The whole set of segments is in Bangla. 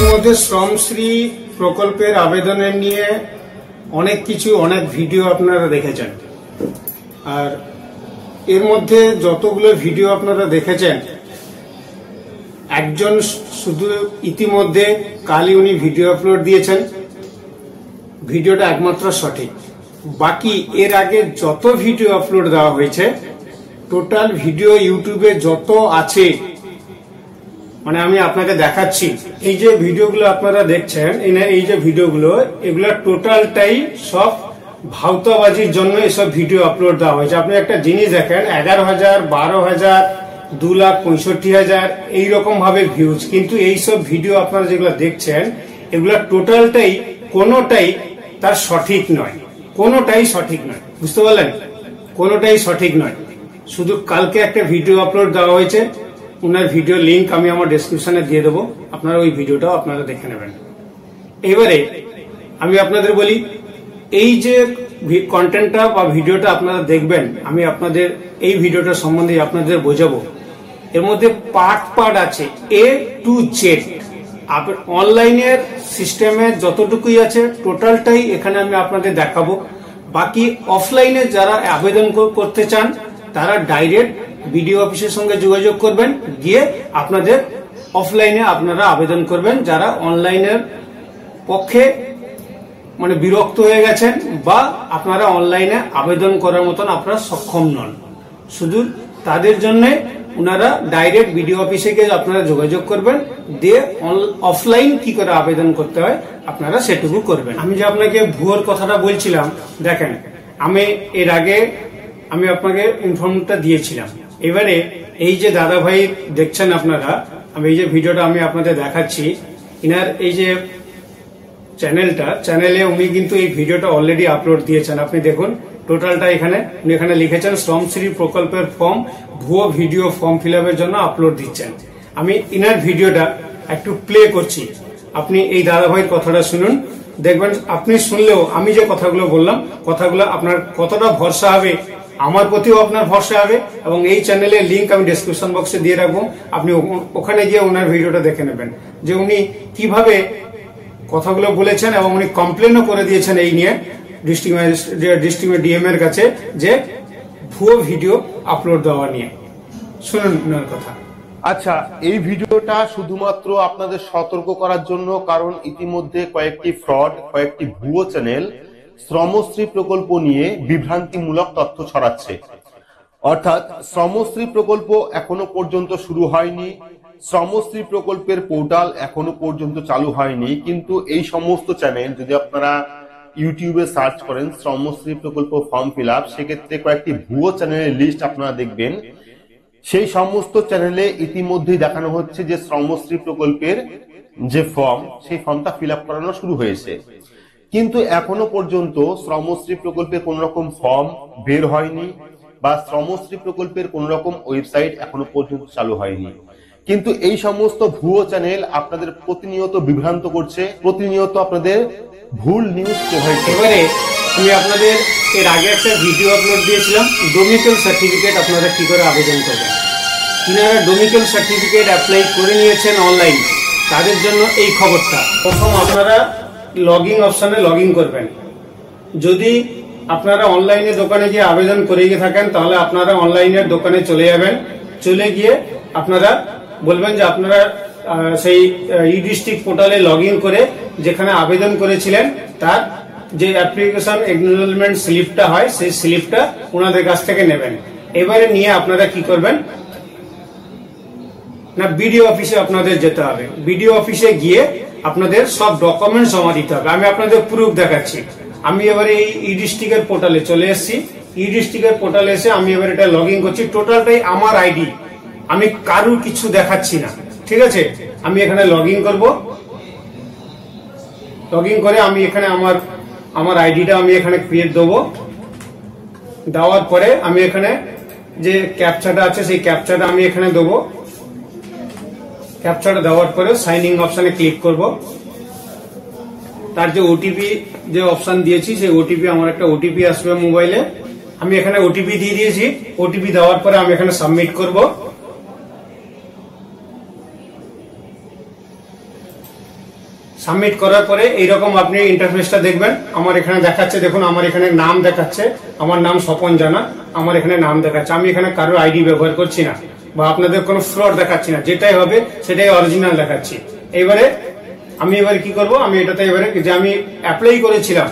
ইতিমধ্যে শ্রমশ্রী প্রকল্পের আবেদনের নিয়ে অনেক ভিডিও আপনারা দেখেছেন। আর এর মধ্যে যতগুলো ভিডিও আপনারা দেখেছেন, একজন শুধু ইতিমধ্যে কালই উনি ভিডিও আপলোড দিয়েছেন, ভিডিওটা একমাত্র সঠিক। বাকি এর আগে যত ভিডিও আপলোড দেওয়া হয়েছে, টোটাল ভিডিও ইউটিউবে যত আছে, মানে আমি আপনাকে দেখাচ্ছি, এই যে ভিডিওগুলো আপনারা দেখছেন, এই যে ভিডিওগুলো, এগুলো টোটালটাই সব ভাউতাবাজির জন্য এসব ভিডিও আপলোড দেওয়া হয়েছে। আপনি একটা জিনিস দেখেন, 11,000, 12,000, 2,65,000 এইরকম ভাবে ভিউজ, কিন্তু এইসব ভিডিও আপনারা যেগুলো দেখছেন, এগুলো টোটালটাই কোনোটাই তার সঠিক নয়, কোনোটাই সঠিক নয়। বুঝতে পারলেন? কোনোটাই সঠিক নয়। শুধু কালকে একটা ভিডিও আপলোড দেওয়া হয়েছে, ওনার ভিডিও লিংক আমি আমার ডেসক্রিপশনে দিয়ে দেবো, আপনারা ওই ভিডিওটাও আপনারা দেখে নেবেন। এবারে আমি আপনাদের বলি, এই যে কন্টেন্টটা বা ভিডিওটা আপনারা দেখবেন, আমি আপনাদের এই ভিডিওটা সম্বন্ধে আপনাদের বোঝাবো। এর মধ্যে পার্ট আছে, A to Z। আপনার অনলাইনের সিস্টেমে যতটুকুই আছে টোটালটাই এখানে আমি আপনাদের দেখাবো। বাকি অফলাইনে যারা আবেদন করতে চান, তারা ডাইরেক্ট বিডিও অফিসের সঙ্গে যোগাযোগ করবেন, গিয়ে আপনাদের অফলাইনে আপনারা আবেদন করবেন। যারা অনলাইনের পক্ষে মানে বিরক্ত হয়ে গেছেন, বা আপনারা অনলাইনে আবেদন করার মতন আপনারা সক্ষম নন, শুধু তাদের জন্য ওনারা ডাইরেক্ট বিডিও অফিসে গিয়ে আপনারা যোগাযোগ করবেন, দিয়ে অফলাইন কি করে আবেদন করতে হয় আপনারা সেটুকু করবেন। আমি যে আপনাকে ভুয়োর কথাটা বলছিলাম, দেখেন আমি এর আগে আমি আপনাকে ইনফর্মটা দিয়েছিলাম। এবারে এই যে দাদা ভাই দেখছেন আপনারা, আমি এই যে ভিডিওটা আমি আপনাদের দেখাচ্ছি, ইনার এই যে চ্যানেলে উনি কিন্তু এই ভিডিওটা অলরেডি আপলোড দিয়েছেন। আপনি দেখুন টোটালটা এখানে উনি এখানে লিখেছেন, শ্রমশ্রী প্রকল্পের ফর্ম ভুয়ো ভিডিও ফর্ম ফিল আপের জন্য আপলোড দিচ্ছেন। আমি ইনার ভিডিওটা একটু প্লে করছি, আপনি এই দাদা ভাইয়ের কথাটা শুনুন, দেখবেন আপনি শুনলেও আমি যে কথাগুলো বললাম, কথাগুলো আপনার কতটা ভরসা হবে, আমার প্রতিও আপনার ভরসা হবে। এবং এই চ্যানেলের লিংক আমি ডেসক্রিপশন বক্সে দিয়ে রাখবো, আপনি ওখানে গিয়ে ওনার ভিডিওটা দেখে নেবেন যে উনি কিভাবে কথাগুলো বলেছেন, এবং উনি কমপ্লেনও করে দিয়েছেন এই নিয়ে ডিস্ট্রিক্ট ডিএম এর কাছে, যে ভুয়ো ভিডিও আপলোড দেওয়া নিয়ে। শুনুন ওনার কথা। আচ্ছা, এই ভিডিওটা শুধুমাত্র আপনাদের সতর্ক করার জন্য, কারণ ইতিমধ্যে কয়েকটি ভুয়ো চ্যানেল শ্রমশ্রী প্রকল্প নিয়ে বিভ্রান্তিমূলক তথ্য ছড়াচ্ছে। অর্থাৎ শ্রমশ্রী প্রকল্প এখনো পর্যন্ত শুরু হয়নি, শ্রমশ্রী প্রকল্পের পোর্টাল এখনো পর্যন্ত চালু হয়নি, কিন্তু এই সমস্ত চ্যানেল যদি আপনারা ইউটিউবে সার্চ করেন শ্রমশ্রী প্রকল্প ফর্ম ফিল আপ, সেক্ষেত্রে কয়েকটি ভুয়ো চ্যানেলের লিস্ট আপনারা দেখবেন। সেই সমস্ত চ্যানেলে ইতিমধ্যেই দেখানো হচ্ছে যে শ্রমশ্রী প্রকল্পের যে ফর্ম, সেই ফর্মটা ফিল আপ করানো শুরু হয়েছে, কিন্তু এখনো পর্যন্ত শ্রমশ্রী প্রকল্পের কোন রকম ফর্ম বের হয়নি, বা শ্রমশ্রী প্রকল্পের কোন রকম ওয়েবসাইট এখনো পর্যন্ত চালু হয়নি। কিন্তু এই সমস্ত ভুয়ো চ্যানেল আপনাদের প্রতিনিয়ত বিভ্রান্ত করছে, প্রতিনিয়ত আপনাদের ভুল নিউজ প্রোভাইড করছে। এবারে আমি আপনাদের এর আগে একটা ভিডিও আপলোড দিয়েছিলাম, ডোমিকেল সার্টিফিকেট আপনারা কি করে আবেদন করবেন। যারা ডোমিকেল সার্টিফিকেট অ্যাপ্লাই করে নিয়েছেন অনলাইন, তাদের জন্য এই খবরটা। প্রথম আপনারা লগইন অপশনে লগইন করবেন। যদি আপনারা অনলাইনে দোকানে গিয়ে আবেদন করে গিয়ে থাকেন, তাহলে আপনারা অনলাইনের দোকানে চলে যাবেন, চলে গিয়ে আপনারা বলবেন যে আপনারা সেই ই ডিস্ট্রিক্ট পোর্টালে লগইন করে যেখানে আবেদন করেছিলেন, তার যে অ্যাপ্লিকেশন একনলেজমেন্ট স্লিপটা হয়, সেই স্লিপটা ওনাদের কাছ থেকে নেবেন। এবারে নিয়ে আপনারা কি করবেন না, বিডিও অফিসে আপনাদের যেতে হবে। বিডিও অফিসে গিয়ে আপনাদের সব ডকুমেন্ট জমা দিতে হবে। আমি আপনাদের প্রুফ দেখাচ্ছি। আমি এবারে এই ই ডিস্ট্রিক্টের পোর্টালে চলে এসেছি। ই ডিস্ট্রিক্টের পোর্টালে এসে আমি এবার এটা লগইন করছি। টোটালটাই আমার আইডি, আমি কারুর কিছু দেখাচ্ছি না, ঠিক আছে। আমি এখানে লগইন করব। লগইন করে আমি এখানে আমার আইডিটা আমি এখানে ক্রিয়েট দেবো। দেওয়ার পরে আমি এখানে যে ক্যাপচাটা আছে, সেই ক্যাপচাটা আমি এখানে দেবো। ক্যাপচাটা দেওয়ার পরে সাইন ইন অপশনে ক্লিক করব। তার যে ওটিপি যে অপশন দিয়েছি, সেই ওটিপি, আমার একটা ওটিপি আসবে মোবাইলে, আমি এখানে ওটিপি দিয়ে দিয়েছি। ওটিপি দেওয়ার পরে আমি এখানে সাবমিট করব। সাবমিট করার পরে এইরকম আপনি ইন্টারফেসটা দেখবেন। আমার এখানে দেখাচ্ছে, দেখুন আমার এখানে নাম দেখাচ্ছে, আমার নাম স্বপন জানা, আমার এখানে নাম দেখাচ্ছে। আমি এখানে কারোর আইডি ব্যবহার করছি না বা আপনাদের কোনো ফ্রড দেখাচ্ছি না, যেটাই হবে সেটাই অরিজিনাল দেখাচ্ছি। এবারে আমি কি করব, আমি এটাতে এবারে যে আমি অ্যাপ্লাই করেছিলাম,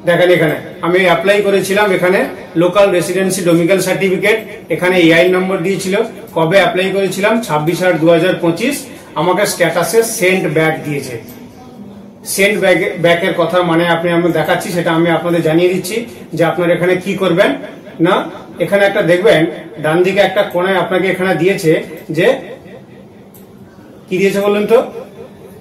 দেখেন এখানে আমি অ্যাপ্লাই করেছিলাম, এখানে লোকাল রেসিডেন্সি ডোমিসাইল সার্টিফিকেট, এখানে EIN নম্বর দিয়েছিল, কবে অ্যাপ্লাই করেছিলাম 26/8/2025। আমাকে স্ট্যাটাসে সেন্ড ব্যাক দিয়েছে। সেন্ড ব্যাকের কথা মানে আমি দেখাচ্ছি, সেটা আমি আপনাদের জানিয়ে দিচ্ছি যে আপনারা এখানে কি করবেন না, এখানে একটা দেখবেন ডান দিকে একটা কোণায় আপনাকে এখানে দিয়েছে যে কি দিয়েছে বলুন তো,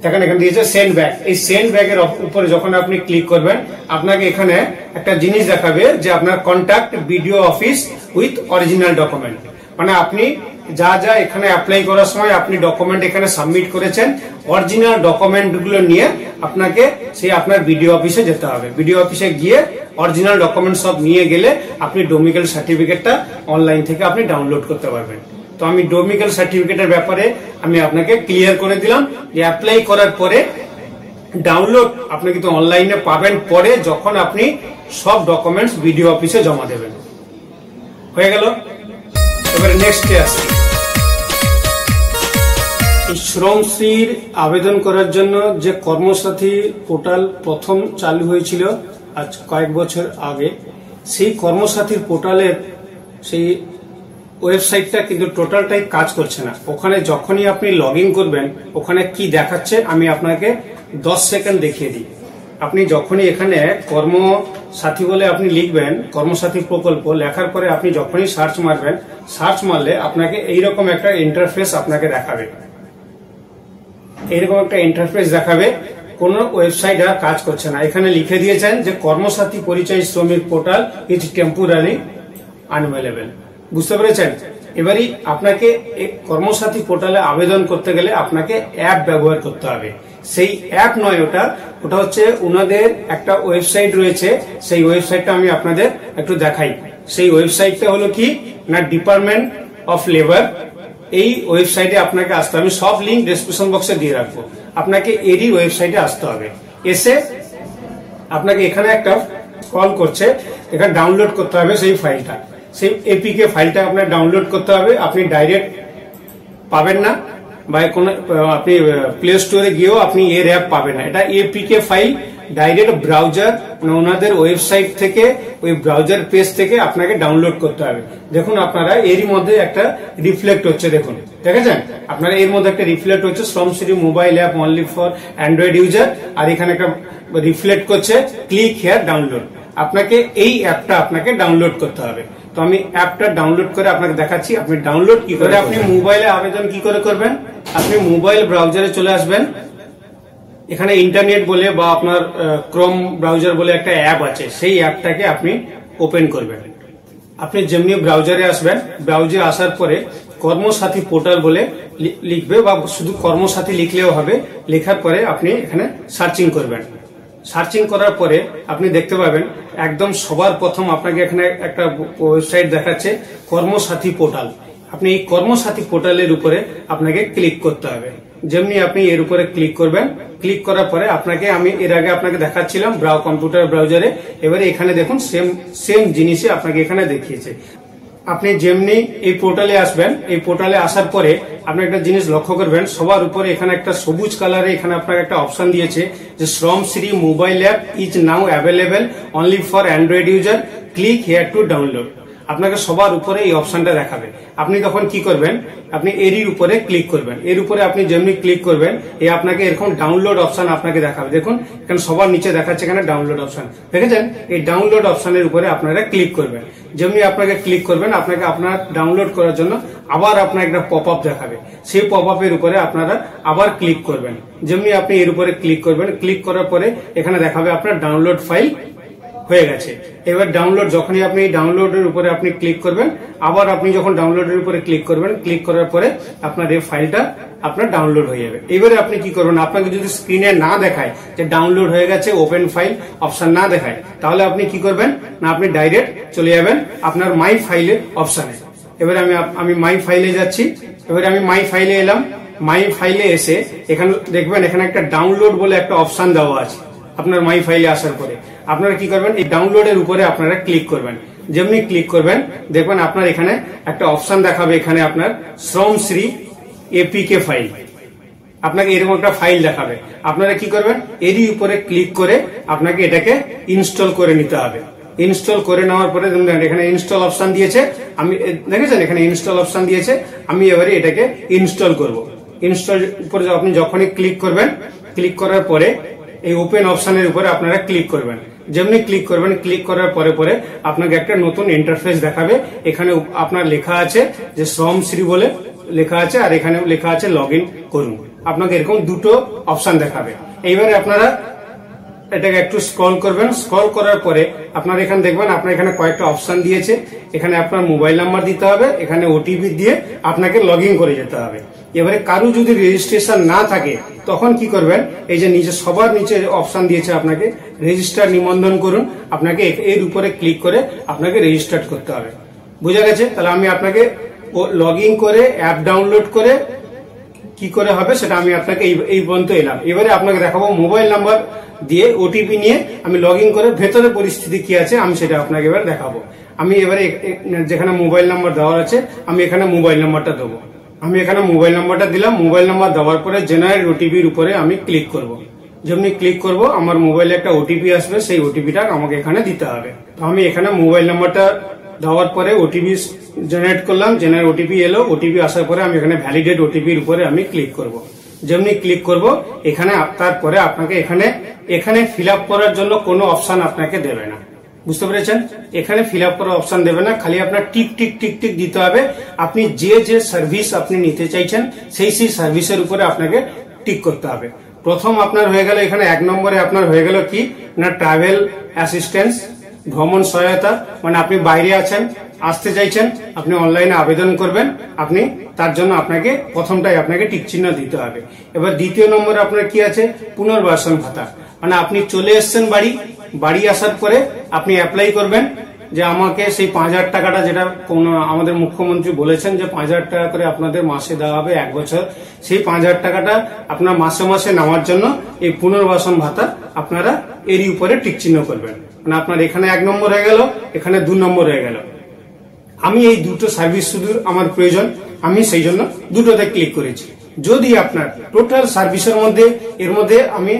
দেখেন এখানে দিয়েছে সেন্ড ব্যাক। এই সেন্ড ব্যাকের উপরে যখন আপনি ক্লিক করবেন আপনাকে এখানে একটা জিনিস দেখাবে যে আপনার contact BDO office with original document, মানে আপনি যা যা এখানে অ্যাপ্লাই করার সময় আপনি ডকুমেন্ট এখানে সাবমিট করেছেন, অরিজিনাল ডকুমেন্ট গুলো নিয়ে আপনাকে সেই আপনার বিডিও অফিসে যেতে হবে। বিডিও অফিসে গিয়ে অরিজিনাল ডকুমেন্ট সব নিয়ে গেলে আপনি ডোমিসাইল সার্টিফিকেটটা অনলাইন থেকে আপনি ডাউনলোড করতে পারবেন। তো আমি ডোমিসাইল সার্টিফিকেটের ব্যাপারে আমি আপনাকে ক্লিয়ার করে দিলাম যে অ্যাপ্লাই করার পরে ডাউনলোড আপনি কিন্তু অনলাইনে পাবেন পরে, যখন আপনি সব ডকুমেন্টস বিডিও অফিসে জমা দেবেন। হয়ে গেল। এবারে নেক্সটে আসি, শ্রমশ্রীর আবেদন করার জন্য যে কর্মসাথী পোর্টাল প্রথম চালু হয়েছিল আজ কয়েক বছর আগে, সেই কর্মসাথীর পোর্টালের সেই ওয়েবসাইটটা কিন্তু টোটালটাই কাজ করছে না। ওখানে যখনই আপনি লগ ইন করবেন ওখানে কি দেখাচ্ছে আমি আপনাকে 10 সেকেন্ড দেখিয়ে দিই। আপনি যখনই এখানে কর্মসাথী বলে আপনি লিখবেন, কর্মসাথী প্রকল্প লেখার পরে আপনি যখনই সার্চ মারবেন, সার্চ মারলে আপনাকে এইরকম একটা ইন্টারফেস আপনাকে দেখাবে। এইরকম একটা ইন্টারফেস দেখাবে, কোন ওয়েবসাইট আর কাজ করছে না। এখানে লিখে দিয়েছেন যে কর্মসাথী পরিচয় শ্রমিক পোর্টাল ইজ টেম্পোরারি আনঅ্যাভেলেবল। বুঝতে পেরেছেন? এবারই আপনাকে কর্মসাথী পোর্টালে আবেদন করতে গেলে আপনাকে অ্যাপ ব্যবহার করতে হবে। সেই অ্যাপ নয়, ওটা হচ্ছে ওনাদের একটা ওয়েবসাইট রয়েছে। সেই ওয়েবসাইটটা আমি আপনাদের একটু দেখাই। সেই ওয়েবসাইটটা হলো কি না, ডিপার্টমেন্ট অফ লেবার। এই ওয়েবসাইটে আপনাকে আসতে হবে। আমি সব লিঙ্ক ডেসক্রিপশন বক্সে দিয়ে রাখবো। আপনাকে এরই ওয়েবসাইটে আসতে হবে। এসে আপনাকে এখানে একটা কল করছে, এখানে ডাউনলোড করতে হবে সেই ফাইলটা। সেই এপিকে ফাইলটা আপনার ডাউনলোড করতে হবে। আপনি ডাইরেক্ট পাবেন না, বা কোনো আপনি প্লে স্টোরে গিয়েও আপনি এর অ্যাপ পাবেন না। এটা এপিকে ফাইল ডাইরেক্ট ব্রাউজার, ওনাদের ওয়েবসাইট থেকে, ওই ব্রাউজার পেজ থেকে আপনাকে ডাউনলোড করতে হবে। দেখুন আপনারা এরই মধ্যে একটা রিফ্লেক্ট হচ্ছে, দেখুন দেখেছেন আপনারা এর মধ্যে একটা রিফ্লেক্ট হচ্ছে, Shramashree mobile app only for android user. আর এখানে একটা রিফ্লেক্ট করছে ক্লিক হিয়ার ডাউনলোড। আপনাকে এই অ্যাপটা আপনাকে ডাউনলোড করতে হবে। তো আমি অ্যাপটা ডাউনলোড করে আপনাকে দেখাচ্ছি আপনি ডাউনলোড কি করে। আপনি মোবাইলে আবেদন কি করে করবেন, আপনি মোবাইল ব্রাউজারে চলে আসবেন। এখানে ইন্টারনেট বলে বা আপনার ক্রোম ব্রাউজার বলে একটা অ্যাপ আছে, সেই অ্যাপটাকে আপনি ওপেন করবেন। আপনি যেমনি ব্রাউজারে আসবেন, ব্রাউজারে আসার পরে কর্মসাথী পোর্টাল বলে লিখবে, বা শুধু কর্মসাথী লিখলেও হবে। লেখার পরে আপনি এখানে সার্চিং করবেন। সার্চিং করার পরে আপনি দেখতে পাবেন একদম সবার প্রথম আপনাকে এখানে একটা ওয়েবসাইট দেখাচ্ছে কর্মসাথী পোর্টাল। আপনি এই কর্মসাথী পোর্টালের উপরে আপনাকে ক্লিক করতে হবে। যেমনি আপনি এর উপরে ক্লিক করবেন, ক্লিক করার পরে আপনাকে আমি এর আগে আপনাকে দেখাচ্ছিলাম কম্পিউটার ব্রাউজারে। এবারে এখানে দেখুন সেম জিনিসই আপনাকে এখানে দেখিয়েছে। আপনি যেমনি এই পোর্টালে আসবেন, এই পোর্টালে আসার পরে আপনি একটা জিনিস লক্ষ্য করবেন, সবার উপরে এখানে একটা সবুজ কালারে এখানে আপনার একটা অপশন দিয়েছে যে Shramashree mobile app is now available only for android user, click here to download. আপনাকে সবার উপরে এই অপশনটা দেখাবে। আপনি তখন কি করবেন, আপনি এরই উপরে ক্লিক করবেন। এর উপরে আপনি যেমনি ক্লিক করবেন, এই আপনাকে এরকম ডাউনলোড অপশন আপনাকে দেখাবে। দেখুন এখানে সবার নিচে দেখাচ্ছে এখানে ডাউনলোড অপশন, দেখেছেন? এই ডাউনলোড অপশনের উপরে আপনারা ক্লিক করবেন। যেমনি আপনাকে ক্লিক করবেন, আপনাকে আপনার ডাউনলোড করার জন্য আবার আপনার একটা পপ আপ দেখাবে। সেই পপ আপের উপরে আপনারা আবার ক্লিক করবেন। যেমনি আপনি এর উপরে ক্লিক করবেন, ক্লিক করার পরে এখানে দেখাবে আপনার ডাউনলোড ফাইল হয়ে গেছে। এবার ডাউনলোড, যখনই আপনি ডাউনলোডের উপরে আপনি ক্লিক করবেন, আবার আপনি যখন ডাউনলোডের উপরে ক্লিক করবেন, ক্লিক করার পরে আপনার এই ফাইলটা আপনার ডাউনলোড হয়ে যাবে। এবারে আপনি কি করবেন, আপনাকে যদি স্ক্রিনে না দেখায় যে ডাউনলোড হয়ে গেছে, ওপেন ফাইল অপশন না দেখায়, তাহলে আপনি কি করবেন না, আপনি ডাইরেক্ট চলে যাবেন আপনার মাই ফাইলের অপশনে। এবারে আমি মাই ফাইলে যাচ্ছি। এবারে আমি মাই ফাইলে এলাম। মাই ফাইলে এসে এখানে দেখবেন এখানে একটা ডাউনলোড বলে একটা অপশন দেওয়া আছে। আপনার মাই ফাইলে আসার পরে আপনারা কি করবেন, এই ডাউনলোডের উপরে আপনারা ক্লিক করবেন। যেমনি ক্লিক করবেন দেখবেন আপনার এখানে একটা অপশন দেখাবে, এখানে আপনার শ্রমশ্রী এপিকে ফাইল, আপনাকে এরকম একটা ফাইল দেখাবে। আপনারা কি করবেন, এরই উপরে ক্লিক করে আপনাকে এটাকে ইনস্টল করে নিতে হবে। ইনস্টল করে নেওয়ার পরে এখানে ইনস্টল অপশন দিয়েছে, আমি দেখেছেন এখানে ইনস্টল অপশন দিয়েছে, আমি এবারে এটাকে ইনস্টল করব। ইনস্টল উপরে আপনি যখনই ক্লিক করবেন, ক্লিক করার পরে এই ওপেন অপশনের উপরে আপনারা ক্লিক করবেন। যেমনি ক্লিক করবেন, ক্লিক করার পরে পরে আপনাকে একটা নতুন ইন্টারফেস দেখাবে। এখানে আপনার লেখা আছে যে শ্রমশ্রী বলে লেখা আছে, আর এখানে লেখা আছে লগ ইন করুন। আপনাকে এরকম দুটো অপশন দেখাবে। এইবারে আপনারা এটাকে একটু স্ক্রল করবেন। স্ক্রল করার পরে আপনারা এখানে দেখবেন আপনার এখানে কয়েকটা অপশন দিয়েছে। এখানে আপনার মোবাইল নাম্বার দিতে হবে, এখানে ওটিপি দিয়ে আপনাকে লগ ইন করে যেতে হবে। এবারে কারো যদি রেজিস্ট্রেশন না থাকে তখন কি করবেন, এই যে নিচে সবার নিচে অপশন দিয়েছে আপনাকে রেজিস্টার নিবন্ধন করুন, আপনাকে এর উপরে ক্লিক করে আপনাকে রেজিস্টার করতে হবে। বোঝা গেছে? তাহলে আমি আপনাকে লগ ইন করে অ্যাপ ডাউনলোড করে কি করে হবে সেটা আমি আপনাকে এই পর্যন্ত এলাম। এবারে আপনাকে দেখাবো মোবাইল নাম্বার দিয়ে ওটিপি নিয়ে আমি লগ ইন করে ভেতরে পরিস্থিতি কি আছে আমি সেটা আপনাকে এবার দেখাবো। আমি এবারে যেখানে মোবাইল নাম্বার দেওয়া আছে আমি এখানে মোবাইল নাম্বারটা দেবো। আমি এখানে মোবাইল নাম্বারটা দিলাম। মোবাইল নাম্বার দেওয়ার পরে জেনারেট ওটিপির উপরে আমি ক্লিক করব। যেমনি ক্লিক করব আমার মোবাইলে একটা ওটিপি আসবে, সেই ওটিপিটা আমাকে এখানে দিতে হবে। তো আমি এখানে মোবাইল নাম্বারটা দেওয়ার পরে ওটিপি জেনারেট করলাম, জেনারেট ওটিপি এলো। ওটিপি আসার পরে আমি এখানে ভ্যালিডেট ওটিপির উপরে আমি ক্লিক করব। যেমনি ক্লিক করব এখানে তারপরে আপনাকে এখানে ফিল আপ করার জন্য কোনো অপশন আপনাকে দেবে না। বুঝতে পেরেছেন? এখানে ফিল আপ করার অপশন দেবে না, খালি আপনার টিক টিক টিক টিক দিতে হবে। আপনি যে সার্ভিস আপনি নিতে চাইছেন সেই সার্ভিসের উপরে আপনাকে টিক করতে হবে। প্রথম আপনার হয়ে গেল এখানে 1 নম্বরে আপনার হয়ে গেল কি না ট্রাভেল অ্যাসিস্ট্যান্স, ভ্রমণ সহায়তা, মানে আপনি বাইরে আছেন আসতে চাইছেন আপনি অনলাইনে আবেদন করবেন, আপনি তার জন্য আপনাকে প্রথমটাই আপনাকে টিক চিহ্ন দিতে হবে। এবার দ্বিতীয় নম্বরে আপনার কি আছে পুনর্বাসন ভাতা, মানে আপনি চলে এসছেন বাড়ি আসার পরে আপনি অ্যাপ্লাই করবেন যে আমাকে সেই 5000 টাকাটা যেটা আমাদের মুখ্যমন্ত্রী বলেছেন যে 5000 টাকা করে আপনাদের মাসে দেওয়া হবে 1 বছর, সেই 5000 টাকাটা আপনার মাসে মাসে নেওয়ার জন্য এই পুনর্বাসন ভাতা আপনারা এরই উপরে টিক চিহ্ন করবেন। মানে আপনার এখানে 1 নম্বর হয়ে গেল, এখানে 2 নম্বর হয়ে গেল। আমি এই দুটো সার্ভিস শুধু আমার প্রয়োজন, আমি সেই জন্য দুটোতে ক্লিক করেছি। যদি আপনার টোটাল সার্ভিসের মধ্যে এর মধ্যে আমি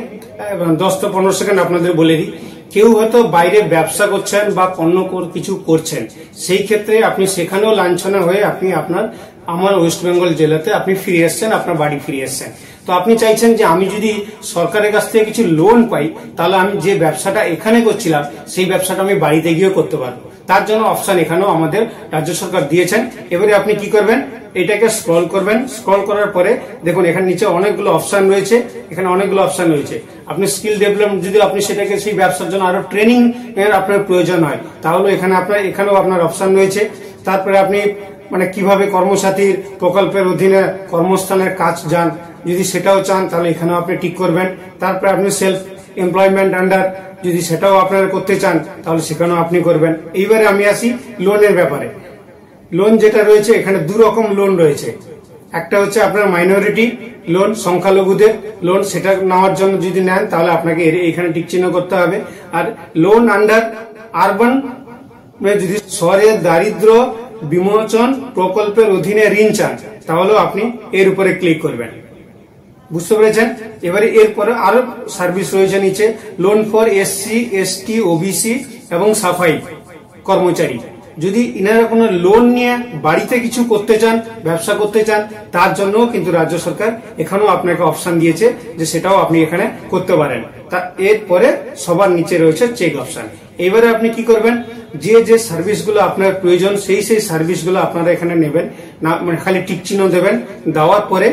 10 থেকে 15 সেকেন্ড আপনাদের বলে দিই, কেউ হয়তো বাইরে ব্যবসা করছেন বা অন্য কিছু করছেন, সেই ক্ষেত্রে আপনি সেখানেও লাঞ্ছনা হয়ে আপনি আমার ওয়েস্ট বেঙ্গল জেলাতে আপনি ফিরে এসছেন, আপনার বাড়ি ফিরে এসছেন। তো আপনি চাইছেন যে আমি যদি সরকারের কাছ থেকে কিছু লোন পাই তাহলে আমি যে ব্যবসাটা এখানে করছিলাম সেই ব্যবসাটা আমি বাড়িতে গিয়েও করতে পারবো। তার জন্য অপশন এখানেও আমাদের রাজ্য সরকার দিয়েছেন। এবারে আপনি কি করবেন, এটাকে স্ক্রল করবেন। স্ক্রল করার পরে দেখুন এখানে নিচে অনেকগুলো অপশন রয়েছে, এখানে অনেকগুলো অপশন রয়েছে। আপনি স্কিল ডেভেলপমেন্ট যদি আপনি সেটাকে সেই ব্যবসার জন্য আরো ট্রেনিং এর আপনার প্রয়োজন হয় তাহলে এখানেও আপনার অপশন রয়েছে। তারপরে আপনি মানে কিভাবে কর্মসাথী প্রকল্পের অধীনে কর্মস্থানের কাজ যান যদি সেটাও চান তাহলে এখানেও আপনি টিক করবেন। তারপরে আপনি সেলফ এমপ্লয়মেন্ট আন্ডার যদি সেটাও আপনারা করতে চান তাহলে সেখানেও আপনি করবেন। এইবারে আমি আসি লোনের ব্যাপারে। লোন যেটা রয়েছে এখানে 2 রকম লোন রয়েছে। একটা হচ্ছে আপনার মাইনরিটি লোন, সংখ্যালঘুদের লোন, সেটা নেওয়ার জন্য যদি নেন তাহলে আপনাকে এখানে টিক চিহ্ন করতে হবে। আর লোন আন্ডার আরবান যদি শহরের দারিদ্র বিমোচন প্রকল্পের অধীনে ঋণ চান তাহলেও আপনি এর উপরে ক্লিক করবেন। বুঝতে পেরেছেন? এবারে এরপরে আরো সার্ভিস রয়েছে নিচে, loan for SC ST OBC এবং সাফাই কর্মচারী। যদি ইনারা কোনো লোন নিয়ে বাড়িতে কিছু করতে চান, ব্যবসা করতে চান, তার জন্য কিন্তু রাজ্য সরকার এখানেও আপনাকে অপশন দিয়েছে যে সেটাও আপনি এখানে করতে পারেন। তা এরপরে সবার নিচে রয়েছে চেক অপশন। এবারে আপনি কি করবেন, যে সার্ভিসগুলো আপনার প্রয়োজন সেই সার্ভিসগুলো আপনারা এখানে নেবেন না, মানে খালি টিক চিহ্ন দেবেন। দেওয়ার পরে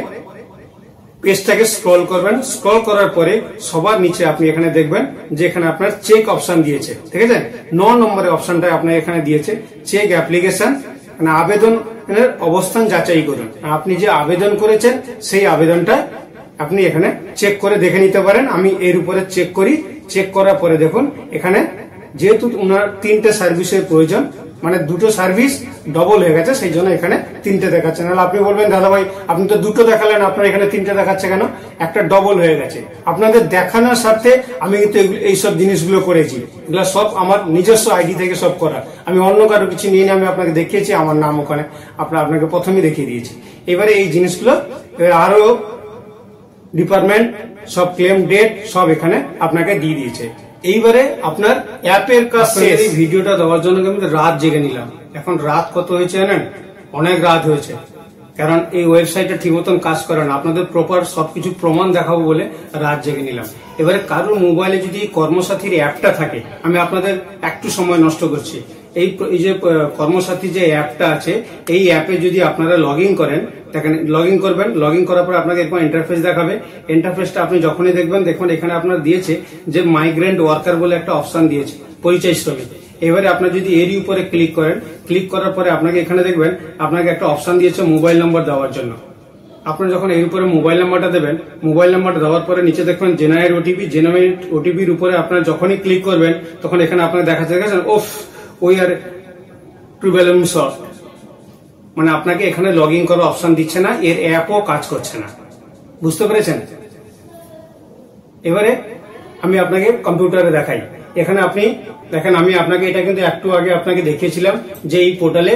পেজটাকে স্ক্রল করবেন। স্ক্রল করার পরে সবার নিচে আপনি এখানে দেখবেন যে এখানে আপনার চেক অপশন দিয়েছে, ঠিক আছে? 9 নম্বরের অপশনটা আপনার এখানে দিয়েছে চেক অ্যাপ্লিকেশন, মানে আবেদনের অবস্থান যাচাই করুন। আপনি যে আবেদন করেছেন সেই আবেদনটা আপনি এখানে চেক করে দেখে নিতে পারেন। আমি এর উপরে চেক করি। চেক করার পরে দেখুন এখানে যেহেতু ওনার 3টে সার্ভিসের প্রয়োজন মানে দুটো সার্ভিস ডবল হয়ে গেছে, সেই জন্য এখানে তিনটে দেখাচ্ছে। নাহলে আপনি বলবেন দাদা ভাই আপনি তো দুটো দেখালেন, আপনার এখানে তিনটে দেখাচ্ছে কেন? একটা ডবল হয়ে গেছে। আপনাদের দেখানোর স্বার্থে আমি কিন্তু এইসব জিনিসগুলো করেছি, এগুলো সব আমার নিজস্ব আইডি থেকে সব করা, আমি অন্য কারো কিছু নিয়ে আমি আপনাকে দেখিয়েছি, আমার নাম ওখানে আপনাকে প্রথমেই দেখিয়ে দিয়েছি। এবারে এই জিনিসগুলো আরো ডিপার্টমেন্ট সব ক্লেম ডেট সব এখানে আপনাকে দিয়ে দিয়েছে। এইবারে আপনার অ্যাপের কাজ শেষ। এই ভিডিওটা দেওয়ার জন্য আমি রাত জেগে নিলাম। এখন রাত কত হয়েছে জানেন? অনেক রাত হয়েছে, কারণ এই ওয়েবসাইটটা ঠিক মতন কাজ করে না। আপনাদের প্রপার সবকিছু প্রমাণ দেখাবো বলে রাত জেগে নিলাম। এবারে কারোর মোবাইলে যদি কর্মসাথীর অ্যাপটা থাকে, আমি আপনাদের একটু সময় নষ্ট করছি। এই যে কর্মসাথী যে অ্যাপটা আছে, এই অ্যাপে যদি আপনারা লগ ইন করেন, দেখেন লগ ইন করবেন, লগ ইন করার পর আপনাকে একবার ইন্টারফেস দেখাবে। ইন্টারফেসটা আপনি যখনই দেখবেন এখানে আপনার দিয়েছে যে মাইগ্রেন্ট ওয়ার্কার বলে একটা অপশন দিয়েছে, পরিচয় শ্রমিক। এবারে আপনার যদি এরই উপরে ক্লিক করেন, ক্লিক করার পরে আপনাকে এখানে দেখবেন আপনাকে একটা অপশন দিয়েছে মোবাইল নম্বর দেওয়ার জন্য। আপনারা যখন এর উপরে মোবাইল নাম্বারটা দেবেন, মোবাইল নাম্বারটা দেওয়ার পরে নিচে দেখবেন জেনারেট ওটিপি। জেনারেট ওটিপির উপরে আপনারা যখনই ক্লিক করবেন তখন এখানে আপনার দেখাচ্ছে ওফ উই আর টু ভ্যালুম শর্ট, মানে আপনাকে এখানে লগ ইন করার অপশন দিচ্ছে না, এর অ্যাপও কাজ করছে না। বুঝতে পেরেছেন? এবারে আমি আপনাকে কম্পিউটারে দেখাই। এখানে আপনি দেখেন, আমি আপনাকে এটা কিন্তু একটু আগে আপনাকে দেখিয়েছিলাম যে এই পোর্টালে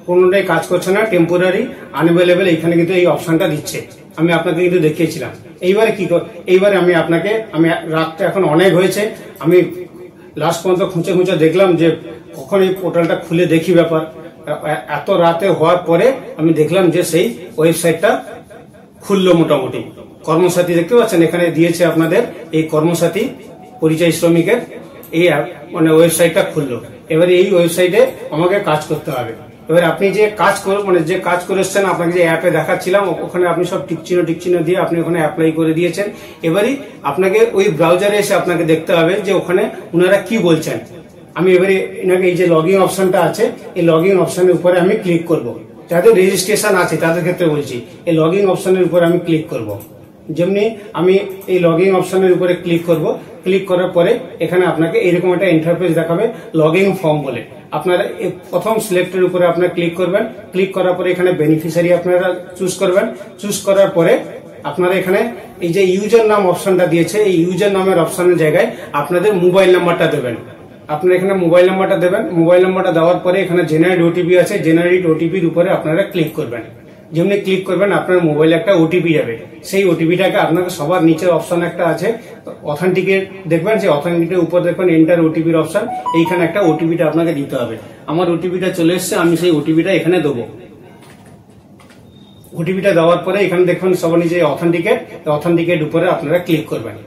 কোনোটাই কাজ করছে না, টেম্পোরারি আনঅ্যাভেলেবল, এইখানে কিন্তু এই অপশনটা দিচ্ছে, আমি আপনাকে কিন্তু দেখিয়েছিলাম। এইবারে এইবারে আমি রাতটা এখন অনেক হয়েছে, আমি লাস্ট পর্যন্ত খুঁজে দেখলাম যে কখন এই পোর্টালটা খুলে দেখি ব্যাপার। এত রাতে হওয়ার পরে আমি দেখলাম যে সেই ওয়েবসাইটটা খুললো মোটামুটি। কর্মসাথী দেখতে পাচ্ছেন এখানে দিয়েছে আপনাদের এই কর্মসাথী পরিচয় শ্রমিকের এই মানে ওয়েবসাইটটা খুললো। এবারে এই ওয়েবসাইটে আমাকে কাজ করতে হবে। এবার আপনি যে কাজ যে কাজ করে এসছেন, আপনাকে যে অ্যাপে দেখাচ্ছিলাম ওখানে আপনি সব টিকচিহ্ন দিয়ে আপনি ওখানে অ্যাপ্লাই করে দিয়েছেন। এবারই আপনাকে ওই ব্রাউজারে এসে আপনাকে দেখতে হবে যে ওখানে ওনারা কি বলছেন। আমি এবারে এনাকে এই যে লগ ইন অপশনটা আছে, এই লগ ইন অপশনের উপরে আমি ক্লিক করব। যাদের রেজিস্ট্রেশন আছে তাদের ক্ষেত্রে বলছি, এই লগ ইন অপশনের উপরে আমি ক্লিক করব। যেমনি আমি এই লগ ইন অপশনের উপরে ক্লিক করব, ক্লিক করার পরে এখানে আপনাকে এরকম একটা ইন্টারফেস দেখাবে লগ ইন ফর্ম বলে। আপনারা প্রথম সিলেক্টের উপরে আপনারা ক্লিক করবেন, ক্লিক করার পরে এখানে বেনিফিশিয়ারি আপনারা চুজ করবেন। চুজ করার পরে আপনারা এখানে এই যে ইউজার নাম অপশনটা দিয়েছে, এই ইউজার নামের অপশনের জায়গায় আপনাদের মোবাইল নাম্বারটা দেবেন। আপনারা এখানে মোবাইল নাম্বারটা দেবেন। মোবাইল নাম্বারটা দেওয়ার পরে এখানে জেনারেট ওটিপি আছে, জেনারেট ওটিপির উপরে আপনারা ক্লিক করবেন। যেমনি ক্লিক করবেন আপনার মোবাইলে একটা ওটিপি যাবে, সেই ওটিপিটাকে আপনাকে সবার নিচের অপশন একটা আছে অথেন্টিকেট, দেখবেন যে অথেন্টিকেটের উপর দেখবেন এন্টার ওটিপির অপশন, এইখানে একটা ওটিপিটা আপনাকে দিতে হবে। আমার ওটিপিটা চলে এসছে, আমি সেই ওটিপিটা এখানে দেবো। ওটিপিটা দেওয়ার পরে এখানে দেখবেন সবার নিচে অথেন্টিকেট উপরে আপনারা ক্লিক করবেন।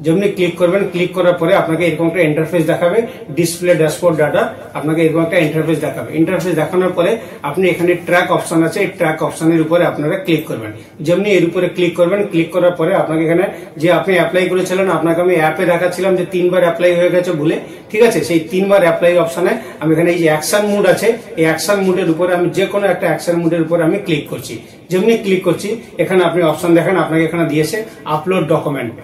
যেমনি ক্লিক করবেন, ক্লিক করার পরে আপনাকে এরকম একটা ইন্টারফেস দেখাবে, ডিসপ্লে ড্যাশবোর্ড ডাটা, আপনাকে এরকম একটা ইন্টারফেস দেখাবে। ইন্টারফেস দেখানোর পরে আপনি এখানে ট্র্যাক অপশন আছে, এই ট্র্যাক অপশনের উপরে আপনারা ক্লিক করবেন। যেমনি এর উপরে ক্লিক করবেন, ক্লিক করার পরে আপনাকে এখানে যে আপনি অ্যাপ্লাই করেছিলেন, আপনাকে আমি অ্যাপে দেখাচ্ছিলাম যে 3 বার অ্যাপ্লাই হয়ে গেছে বলে, ঠিক আছে, সেই 3 বার অ্যাপ্লাই অপশনে আমি এখানে এই যে অ্যাকশন মুড আছে, এই অ্যাকশন মুডের উপরে আমি যে কোনো একটা অ্যাকশন মুডের উপরে আমি ক্লিক করছি। যেমনি ক্লিক করছি এখানে আপনি অপশন দেখেন, আপনাকে এখানে দিয়েছে আপলোড ডকুমেন্ট।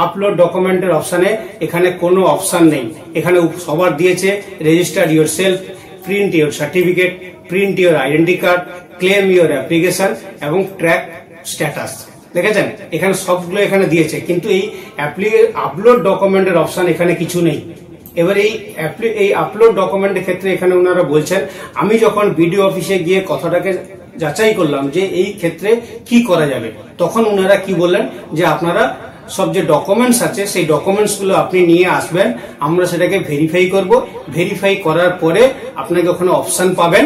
আপলোড ডকুমেন্টের অপশনে এখানে কোনো অপশন নেই, এখানে সবার দিয়েছে register your self, print your certificate, print your identity card, claim your application এবং ট্র্যাক স্ট্যাটাস। দেখেছেন এখানে সবগুলো এখানে দিয়েছে, কিন্তু এই আপলোড ডকুমেন্টের অপশন এখানে কিছু নেই। এবার এই আপলোড ডকুমেন্টের ক্ষেত্রে এখানে ওনারা বলছেন, আমি যখন বিডিও অফিসে গিয়ে কথাটাকে যাচাই করলাম যে এই ক্ষেত্রে কি করা যাবে, তখন ওনারা কি বললেন যে আপনারা সব যে ডকুমেন্টস আছে সেই ডকুমেন্টস গুলো আপনি নিয়ে আসবেন, আমরা সেটাকে ভেরিফাই করব। ভেরিফাই করার পরে আপনাকে ওখানে অপশন পাবেন,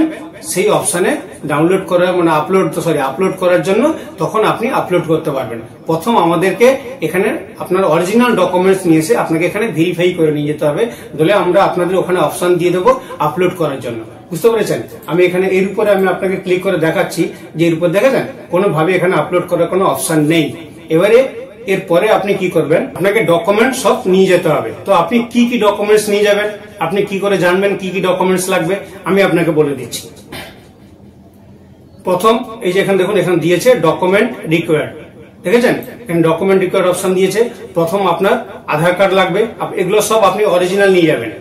সেই অপশনে ডাউনলোড করার মানে আপলোড করার জন্য তখন আপনি আপলোড করতে পারবেন। প্রথম আমাদেরকে এখানে আপনার অরিজিনাল ডকুমেন্টস নিয়ে এসে আপনাকে এখানে ভেরিফাই করে নিয়ে যেতে হবে, বলে আমরা আপনাদের ওখানে অপশন দিয়ে দেবো আপলোড করার জন্য। বুঝতে পেরেছেন? আমি এখানে এর উপরে আমি আপনাকে ক্লিক করে দেখাচ্ছি যে এর উপর দেখেছেন কোনোভাবে এখানে আপলোড করার কোনো অপশন নেই। এবারে এরপরে আপনি কি করবেন, আপনাকে ডকুমেন্ট সব নিয়ে যেতে হবে। তো আপনি কি কি ডকুমেন্টস নিয়ে যাবেন, আপনি কি করে জানবেন কি কি ডকুমেন্টস লাগবে, আমি আপনাকে বলে দিচ্ছি। প্রথম এই যে এখানে দেখুন, এখানে দিয়েছে ডকুমেন্ট রিকোয়ার্ড, দেখেছেন এখানে ডকুমেন্ট রিকোয়ার্ড অপশন দিয়েছে। প্রথম আপনার আধার কার্ড লাগবে, এগুলো সব আপনি অরিজিনাল নিয়ে যাবেন।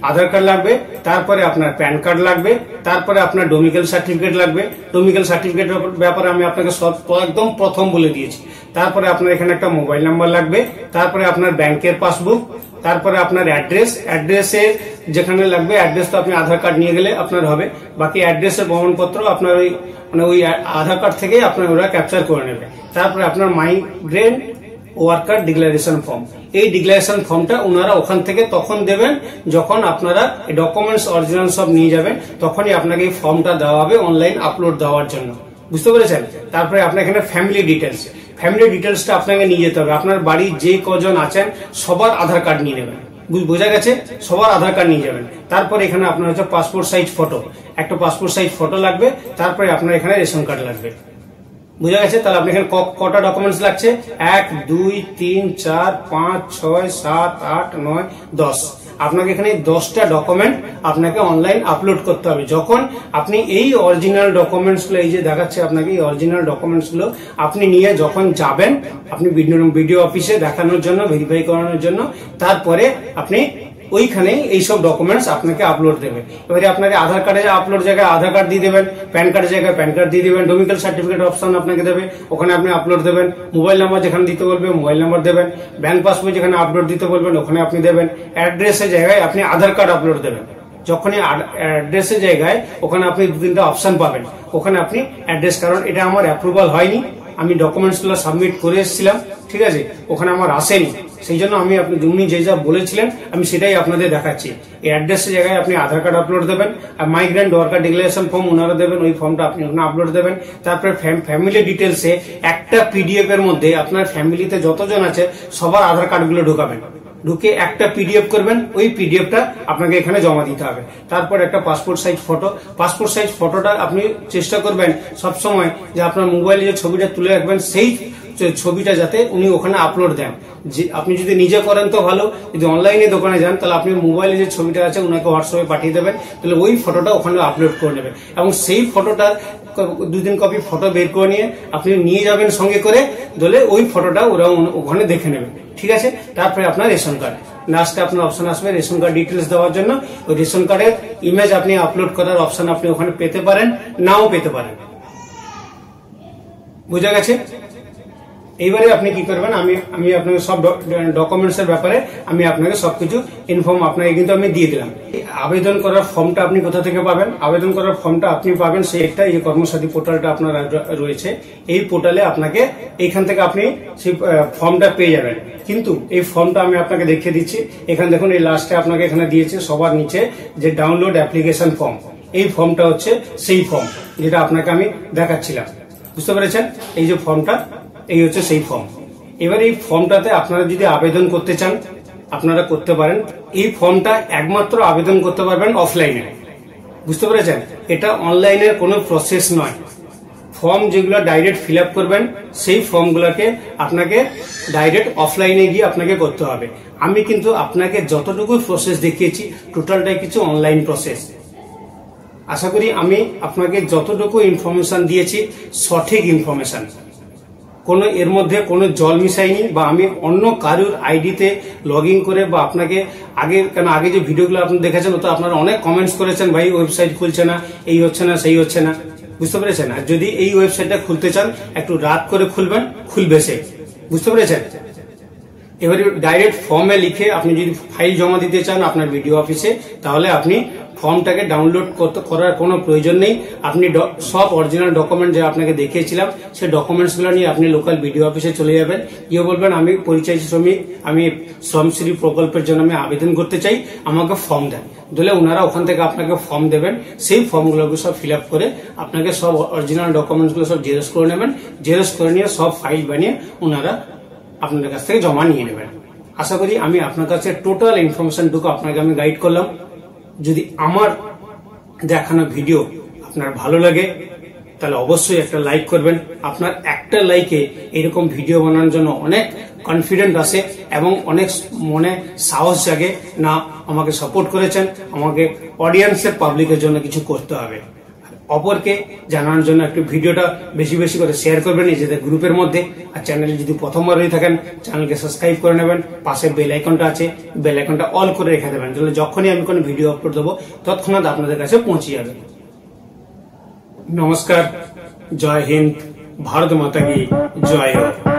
আধার কার্ড লাগবে, তারপরে আপনার প্যান কার্ড লাগবে, তারপরে আপনার ডোমিসাইল সার্টিফিকেট লাগবে। ডোমিসাইল সার্টিফিকেটের ব্যাপারে আমি আপনাকে সব একদম প্রথম বলে দিয়েছি। তারপরে আপনার এখানে একটা মোবাইল নাম্বার লাগবে, তারপরে আপনার ব্যাংকের পাসবুক, তারপরে আপনার অ্যাড্রেসের যেখানে লাগবে অ্যাড্রেস তো আপনি আধার কার্ড নিয়ে গেলে আপনার হবে, বাকি অ্যাড্রেসের প্রমাণপত্র আপনার ওই আধার কার্ড থেকে আপনার ওরা ক্যাপচার করে নেবে। তারপরে আপনার মাইগ্রেন্ট ওয়ার্কার ডিক্লারেশন ফর্ম, এই ডিক্লারেশন ফর্মটা ওনারা ওখান থেকে তখন দেবেন যখন আপনারা ডকুমেন্টস অরিজিনাল সব নিয়ে যাবেন, তখনই আপনাকে এই ফর্মটা দেওয়া হবে অনলাইন আপলোড দেওয়ার জন্য, বুঝতে পেরেছেন। তারপরে আপনার এখানে ফ্যামিলি ডিটেলসটা আপনাকে নিয়ে যেতে হবে। আপনার বাড়ির যে কজন আছেন সবার আধার কার্ড নিয়ে নেবেন, বোঝা গেছে, সবার আধার কার্ড নিয়ে যাবেন। তারপরে এখানে আপনার হচ্ছে পাসপোর্ট সাইজ ফটো, একটা পাসপোর্ট সাইজ ফটো লাগবে। তারপরে আপনার এখানে রেশন কার্ড লাগবে, বুঝা গেছে। তাহলে আপনি এখানে কটা ডকুমেন্টস লাগছে? 1 2 3 4 5 6 7 8 9 10। আপনাকে এখানে 10টা ডকুমেন্ট আপনাকে অনলাইন আপলোড করতে হবে। যখন আপনি এই অরিজিনাল ডকুমেন্টস গুলো, এই যে দেখাচ্ছে আপনাকে এই অরিজিনাল ডকুমেন্টস গুলো আপনি নিয়ে যখন যাবেন আপনি বিডিও অফিসে দেখানোর জন্য, ভেরিফাই করানোর জন্য, তারপরে আপনি ওইখানে এইসব ডকুমেন্টস আপনাকে আপলোড দেবে। এবারে আপনাকে আধার কার্ডের আপলোড জায়গায় আধার কার্ড দিয়ে দেবেন, প্যান কার্ডের জায়গায় প্যান কার্ড দিয়ে দেবেন, ডোমিসাইল সার্টিফিকেট অপশন আপনাকে দেবে, ওখানে আপনি আপলোড দেবেন। মোবাইল নাম্বার যেখানে দিতে বলবে মোবাইল নাম্বার দেবেন, ব্যাংক পাসবই যেখানে আপলোড দিতে বলবেন ওখানে আপনি দেবেন, অ্যাড্রেসের জায়গায় আপনি আধার কার্ড আপলোড দেবেন। যখনই অ্যাড্রেসের জায়গায় ওখানে আপনি 2-3টা অপশন পাবেন, ওখানে আপনি অ্যাড্রেস, কারণ এটা আমার অ্যাপ্রুভাল হয়নি, আমি ডকুমেন্টস গুলো সাবমিট করে এসেছিলাম, ঠিক আছে, ওখানে আমার আসেনি, সেই জন্য আমি উনি যে যা বলেছিলেন আমি সেটাই আপনাদের দেখাচ্ছি। এই অ্যাড্রেসের জায়গায় আপনি আধার কার্ড আপলোড দেবেন, আর মাইগ্রেন্ট ওয়ার্কার ডিক্লারেশন ফর্ম ওনারা দেবেন, ওই ফর্মটা আপনি ওখানে আপলোড দেবেন। তারপরে ফ্যামিলি ডিটেলসে একটা পিডিএফ এর মধ্যে আপনার ফ্যামিলিতে যতজন আছে সবার আধার কার্ড গুলো ঢুকাবেন, ঢুকে একটা পিডিএফ করবেন, ওই পিডিএফটা আপনাকে এখানে জমা দিতে হবে। তারপর একটা পাসপোর্ট সাইজ ফটোটা আপনি চেষ্টা করবেন সবসময় যে আপনার মোবাইলে যে ছবিটা তুলে রাখবেন সেই ছবিটা যাতে উনি ওখানে আপলোড দেন। যে আপনি যদি নিজে করেন তো ভালো, যদি অনলাইনে দোকানে যান তাহলে আপনি মোবাইলে যে ছবিটা আছে ওনাকে হোয়াটসঅ্যাপে পাঠিয়ে দেবেন, তাহলে ওই ফটোটা ওখানে আপলোড করে নেবেন এবং সেই ফটোটা 2-3 কপি ফটো বের করে নিয়ে আপনি নিয়ে যাবেন সঙ্গে করে, ধরে ওই ফটোটা ওরা ওখানে দেখে নেবেন, ঠিক আছে। তারপরে আপনার রেশন কার্ড, লাস্টে আপনার অপশন আসবে রেশন কার্ড ডিটেলস দেওয়ার জন্য। ওই রেশন কার্ডের ইমেজ আপনি আপলোড করার অপশন আপনি ওখানে পেতে পারেন, নাও পেতে পারেন, বুঝা গেছে। এইবারে আপনি কি করবেন, আমি আপনাকে সব ডকুমেন্টস এর ব্যাপারে আমি আপনাকে সবকিছু ইনফর্ম আপনাকে কিন্তু আমি দিয়ে দিলাম। আবেদন করার ফর্মটা আপনি কোথা থেকে পাবেন? আবেদন করার ফর্মটা আপনি পাবেন সেই একটা এই কর্মসাথী পোর্টালটা আপনার রয়েছে, এই পোর্টালে আপনাকে এইখান থেকে আপনি সেই ফর্মটা পেয়ে যাবেন। কিন্তু এই ফর্মটা আমি আপনাকে দেখিয়ে দিচ্ছি, এখানে দেখুন এই লাস্টে আপনাকে এখানে দিয়েছে সবার নিচে যে ডাউনলোড অ্যাপ্লিকেশন ফর্ম, এই ফর্মটা হচ্ছে সেই ফর্ম যেটা আপনাকে আমি দেখাচ্ছিলাম, বুঝতে পেরেছেন। এই যে ফর্মটা, এই হচ্ছে সেই ফর্ম। এবার এই ফর্মটাতে আপনারা যদি আবেদন করতে চান আপনারা করতে পারেন। এই ফর্মটা একমাত্র আবেদন করতে পারবেন অফলাইনে, বুঝতে পেরেছেন। এটা অনলাইনের কোনো প্রসেস নয়। ফর্ম যেগুলো ডাইরেক্ট ফিল আপ করবেন সেই ফর্মগুলোকে আপনাকে ডাইরেক্ট অফলাইনে গিয়ে আপনাকে করতে হবে। আমি কিন্তু আপনাকে যতটুকু প্রসেস দেখিয়েছি টোটালটাই কিছু অনলাইন প্রসেস। আশা করি আমি আপনাকে যতটুকু ইনফরমেশন দিয়েছি সঠিক ইনফরমেশন, কোনো এর মধ্যে কোনো জল মিশাইনি বা আমি অন্য কারোর আইডিতে লগ ইন করে বা আপনাকে আগে যে ভিডিওগুলো আপনি দেখেছেন তো আপনারা অনেক কমেন্টস করেছেন, ভাই ওয়েবসাইট খুলছে না, এই হচ্ছে না, সেই হচ্ছে না, বুঝতে পেরেছেন। আর যদি এই ওয়েবসাইটটা খুলতে চান একটু রাত করে খুলবেন, খুলবে সে, বুঝতে পেরেছেন। এবারে ডাইরেক্ট ফর্মে লিখে আপনি যদি ফাইল জমা দিতে চান আপনার ভিডিও অফিসে, তাহলে আপনি ফর্মটাকে ডাউনলোড করার কোনো প্রয়োজন নেই। আপনি সব অরিজিনাল ডকুমেন্ট যে আপনাকে দেখিয়েছিলাম সেই ডকুমেন্টস গুলো নিয়ে আপনি লোকাল ভিডিও অফিসে চলে যাবেন, গিয়ে বলবেন আমি পরিচয় শ্রমিক, আমি শ্রমশ্রী প্রকল্পের জন্য আমি আবেদন করতে চাই, আমাকে ফর্ম দেন। দিলে ওনারা ওখান থেকে আপনাকে ফর্ম দেবেন, সেই ফর্মগুলোকে সব ফিল আপ করে আপনাকে সব অরিজিনাল ডকুমেন্টস গুলো সব জেরক্স করে নেবেন, জেরক্স করে নিয়ে সব ফাইল বানিয়ে ওনারা আপনাদের কাছ থেকে জমা নিয়ে নেবেন। আশা করি আমি আপনার কাছে টোটাল ইনফরমেশনটুকু আপনাকে আমি গাইড করলাম। যদি আমার দেখানো ভিডিও আপনার ভালো লাগে তাহলে অবশ্যই একটা লাইক করবেন। আপনার একটা লাইকে এরকম ভিডিও বানানোর জন্য অনেক কনফিডেন্ট আসে এবং অনেক মনে সাহস জাগে, না আমাকে সাপোর্ট করেছেন, আমাকে অডিয়েন্সের পাবলিকের জন্য কিছু করতে হবে। অপরকে জানানোর জন্য একটু ভিডিওটা বেশি বেশি করে শেয়ার করবেন নিজেদের গ্রুপের মধ্যে। আর চ্যানেলে যদি প্রথমবার হয়ে থাকেন চ্যানেলকে সাবস্ক্রাইব করে নেবেন, পাশে বেল আইকনটা আছে, বেল আইকনটা অল করে রেখে দেবেন, তাহলে যখনই আমি কোনো ভিডিও আপলোড দেবো তৎক্ষণাৎ আপনাদের কাছে পৌঁছে যাবে। নমস্কার, জয় হিন্দ, ভারত মাতা কি জয় হোক।